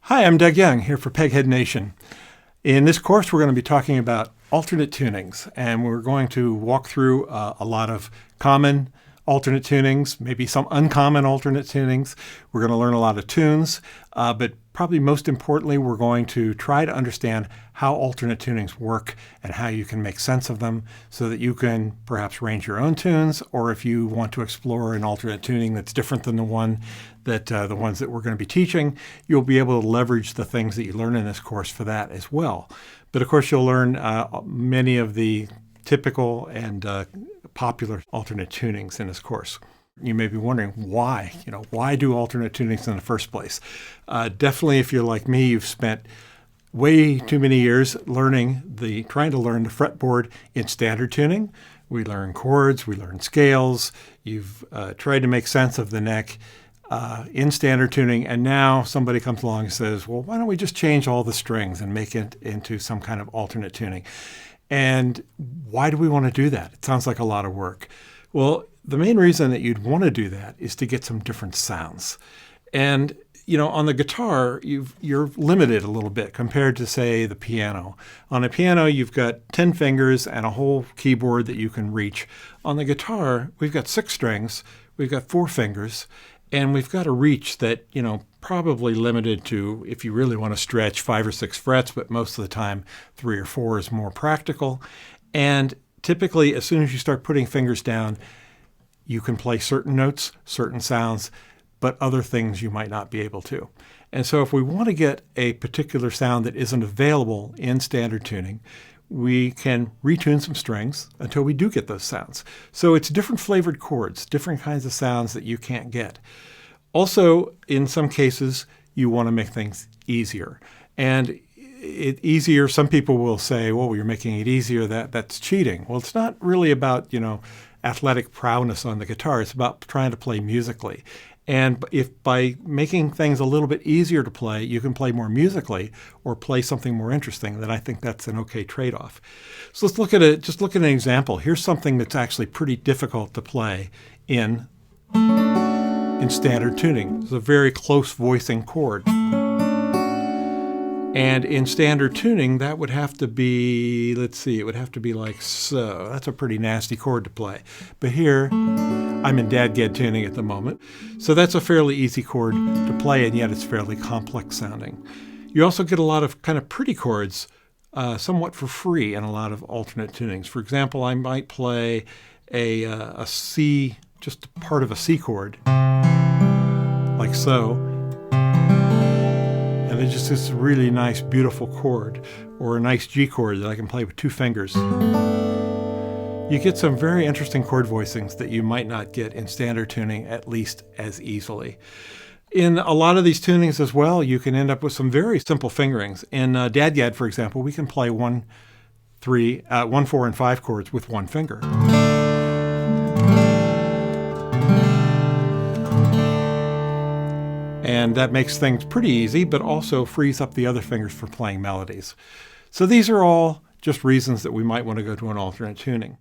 Hi, I'm Doug Young here for Peghead Nation. In this course, we're going to be talking about alternate tunings, and we're going to walk through a lot of common alternate tunings, maybe some uncommon alternate tunings. We're going to learn a lot of tunes, but probably most importantly, we're going to try to understand how alternate tunings work and how you can make sense of them so that you can perhaps arrange your own tunes, or if you want to explore an alternate tuning that's different than the ones that we're going to be teaching, you'll be able to leverage the things that you learn in this course for that as well. But of course, you'll learn many of the typical and popular alternate tunings in this course. You may be wondering why, why do alternate tunings in the first place? Definitely, if you're like me, you've spent way too many years trying to learn the fretboard in standard tuning. We learn chords, we learn scales. You've tried to make sense of the neck in standard tuning, and now somebody comes along and says, well, why don't we just change all the strings and make it into some kind of alternate tuning? And why do we want to do that? It sounds like a lot of work. Well, the main reason that you'd want to do that is to get some different sounds. And, on the guitar, you're limited a little bit compared to, say, the piano. On a piano, you've got 10 fingers and a whole keyboard that you can reach. On the guitar, we've got 6 strings, we've got 4 fingers, and we've got a reach that, probably limited to, if you really want to stretch, 5 or 6 frets, but most of the time 3 or 4 is more practical. And typically, as soon as you start putting fingers down, you can play certain notes, certain sounds, but other things you might not be able to. And so if we want to get a particular sound that isn't available in standard tuning, we can retune some strings until we do get those sounds. So it's different flavored chords, different kinds of sounds that you can't get. Also, in some cases, you want to make things easier. And easier, some people will say, well, you're making it easier, that's cheating. Well, it's not really about, athletic prowess on the guitar. It's about trying to play musically. And if by making things a little bit easier to play, you can play more musically or play something more interesting, then I think that's an okay trade-off. So let's look at an example. Here's something that's actually pretty difficult to play in standard tuning. It's a very close voicing chord. And in standard tuning, that would have to be, it would have to be like so. That's a pretty nasty chord to play. But here, I'm in DADGAD tuning at the moment. So that's a fairly easy chord to play, and yet it's fairly complex sounding. You also get a lot of kind of pretty chords somewhat for free in a lot of alternate tunings. For example, I might play a C, just part of a C chord, like so. And it's just this really nice, beautiful chord, or a nice G chord that I can play with 2 fingers. You get some very interesting chord voicings that you might not get in standard tuning, at least as easily. In a lot of these tunings as well, you can end up with some very simple fingerings. In DADGAD, for example, we can play 1, 4, and 5 chords with 1 finger. And that makes things pretty easy, but also frees up the other fingers for playing melodies. So these are all just reasons that we might want to go to an alternate tuning.